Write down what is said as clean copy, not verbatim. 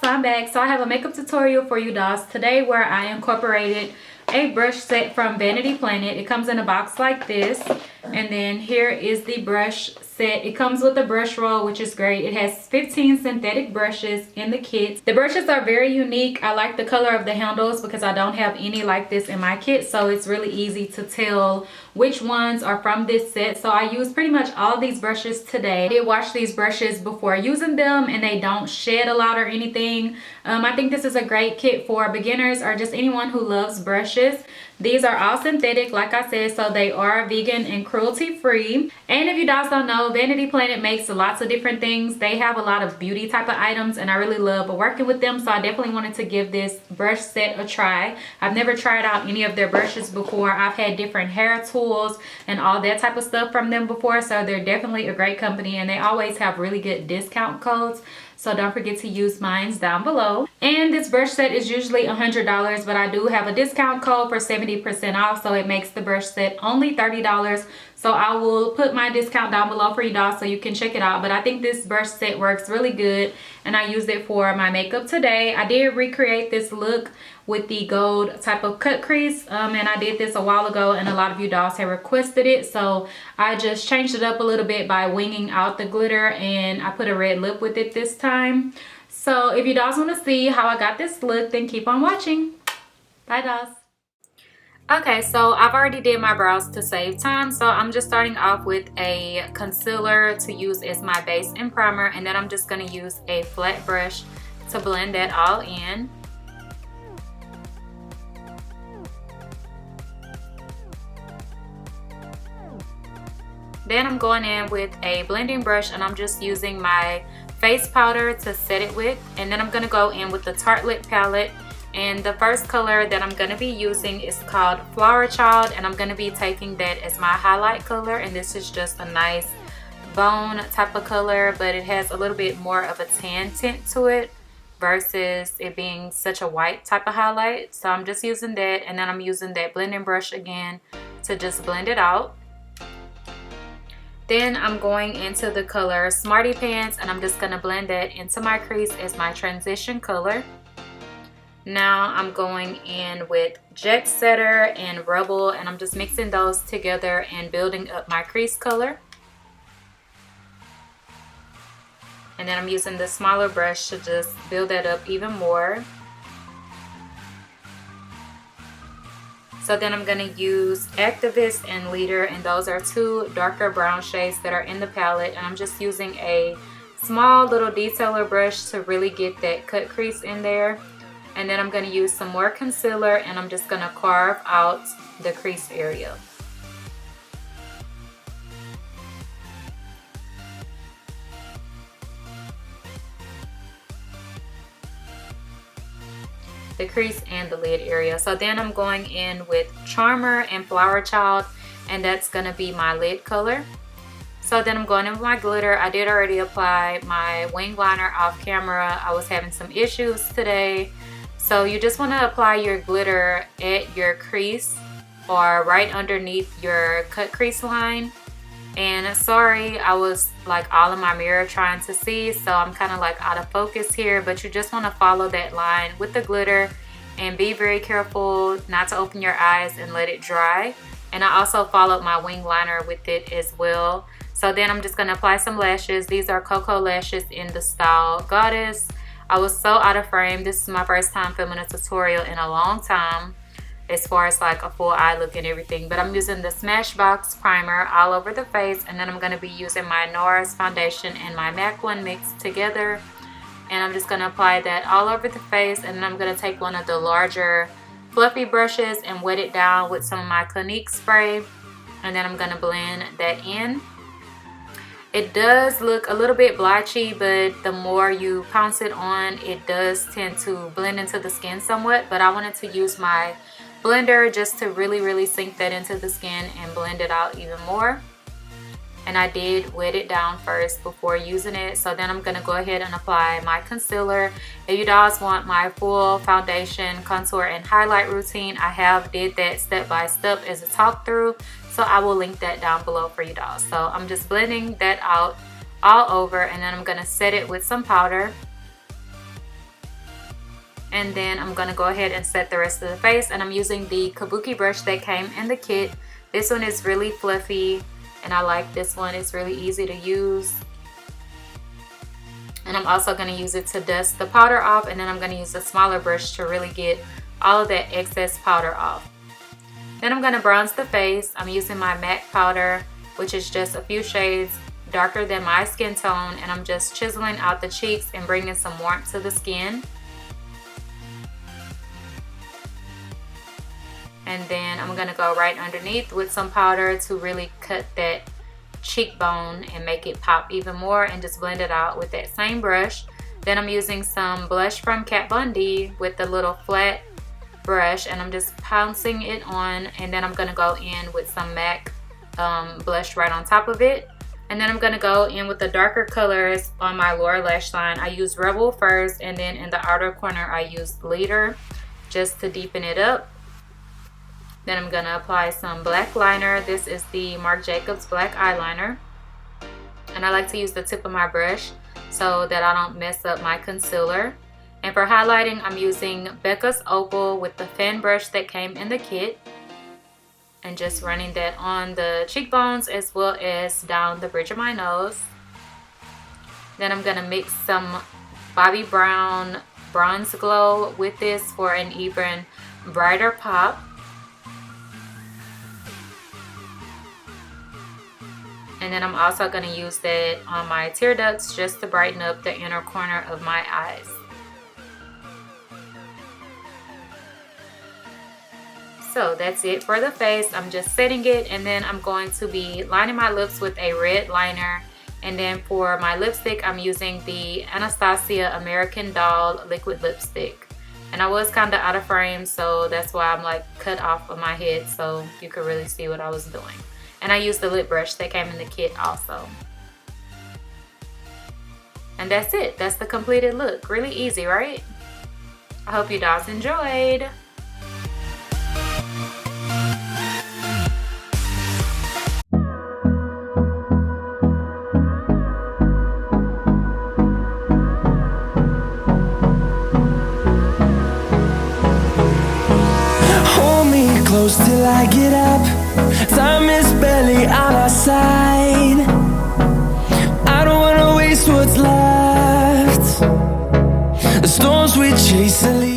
so I'm back. So I have a makeup tutorial for you dolls today where I incorporated a brush set from Vanity Planet. It comes in a box like this, and then here is the brush set. It comes with a brush roll, which is great. It has 15 synthetic brushes in the kit. The brushes are very unique. I like the color of the handles because I don't have any like this in my kit, so it's really easy to tell which ones are from this set. So I used pretty much all these brushes today. I did wash these brushes before using them, and they don't shed a lot or anything. I think this is a great kit for beginners or just anyone who loves brushes. These are all synthetic, like I said, so they are vegan and cruelty free. And if you guys don't know, Vanity Planet makes lots of different things. They have a lot of beauty type of items, and I really love working with them, so I definitely wanted to give this brush set a try. I've never tried out any of their brushes before. I've had different hair tools and all that type of stuff from them before, so they're definitely a great company, and they always have really good discount codes. So don't forget to use mine down below. And this brush set is usually $100, but I do have a discount code for 70% off, so it makes the brush set only $30. So I will put my discount down below for you guys so you can check it out. But I think this brush set works really good, and I used it for my makeup today. I did recreate this look with the gold type of cut crease, and I did this a while ago, and a lot of you dolls have requested it, so I just changed it up a little bit by winging out the glitter, and I put a red lip with it this time. So if you dolls want to see how I got this look, then keep on watching. Bye dolls. Okay, so I've already did my brows to save time, so I'm just starting off with a concealer to use as my base and primer, and then I'm just going to use a flat brush to blend that all in. Then I'm going in with a blending brush, and I'm just using my face powder to set it with, and then I'm going to go in with the Tartelette palette. And the first color that I'm going to be using is called Flower Child, and I'm going to be taking that as my highlight color. And this is just a nice bone type of color, but it has a little bit more of a tan tint to it versus it being such a white type of highlight. So I'm just using that, and then I'm using that blending brush again to just blend it out. Then I'm going into the color Smarty Pants, and I'm just going to blend that into my crease as my transition color. Now I'm going in with Jet Setter and Rubble, and I'm just mixing those together and building up my crease color. And then I'm using the smaller brush to just build that up even more. So then I'm going to use Activist and Leader, and those are two darker brown shades that are in the palette. And I'm just using a small little detailer brush to really get that cut crease in there. And then I'm going to use some more concealer, and I'm just going to carve out the crease area. The crease and the lid area. So then I'm going in with Charmer and Flower Child, and that's going to be my lid color. So then I'm going in with my glitter. I did already apply my wing liner off camera. I was having some issues today. So you just want to apply your glitter at your crease or right underneath your cut crease line. And sorry, I was like all in my mirror trying to see, so I'm kind of like out of focus here, but you just want to follow that line with the glitter and be very careful not to open your eyes and let it dry. And I also followed my wing liner with it as well. So then I'm just going to apply some lashes. These are Cocoa lashes in the style Goddess. I was so out of frame. This is my first time filming a tutorial in a long time as far as like a full eye look and everything. But I'm using the Smashbox primer all over the face, and then I'm going to be using my NARS foundation and my MAC one mixed together. And I'm just going to apply that all over the face, and then I'm going to take one of the larger fluffy brushes and wet it down with some of my Clinique spray. And then I'm going to blend that in. It does look a little bit blotchy, but the more you pounce it on, it does tend to blend into the skin somewhat. But I wanted to use my blender just to really sink that into the skin and blend it out even more. And I did wet it down first before using it. So then I'm going to go ahead and apply my concealer. If you guys want my full foundation, contour, and highlight routine, I have did that step by step as a talk through. So I will link that down below for you guys. So I'm just blending that out all over, and then I'm going to set it with some powder. and then I'm gonna go ahead and set the rest of the face, and I'm using the Kabuki brush that came in the kit. This one is really fluffy and I like this one. It's really easy to use. And I'm also going to use it to dust the powder off, and then I'm going to use a smaller brush to really get all of that excess powder off. Then I'm going to bronze the face. I'm using my MAC powder, which is just a few shades darker than my skin tone, and I'm just chiseling out the cheeks and bringing some warmth to the skin. And then I'm going to go right underneath with some powder to really cut that cheekbone and make it pop even more, and just blend it out with that same brush. Then I'm using some blush from Kat Von D with the little flat brush, and I'm just pouncing it on, and then I'm going to go in with some MAC blush right on top of it. And then I'm going to go in with the darker colors on my lower lash line. I use Rebel first, and then in the outer corner I use Glitter just to deepen it up. Then I'm going to apply some black liner. This is the Marc Jacobs black eyeliner. And I like to use the tip of my brush so that I don't mess up my concealer. And for highlighting, I'm using Becca's Opal with the fan brush that came in the kit. And just running that on the cheekbones as well as down the bridge of my nose. Then I'm going to mix some Bobbi Brown Bronze Glow with this for an even brighter pop. And then I'm also going to use that on my tear ducts just to brighten up the inner corner of my eyes. So that's it for the face. I'm just setting it, and then I'm going to be lining my lips with a red liner. And then for my lipstick, I'm using the Anastasia American Doll liquid lipstick. And I was kind of out of frame, so that's why I'm like cut off of my head so you could really see what I was doing. And I used the lip brush that came in the kit also. And that's it. That's the completed look. Really easy, right? I hope you guys enjoyed. Hold me close till I get up. Time is barely on our side. I don't wanna waste what's left. The storms we chase are leaving.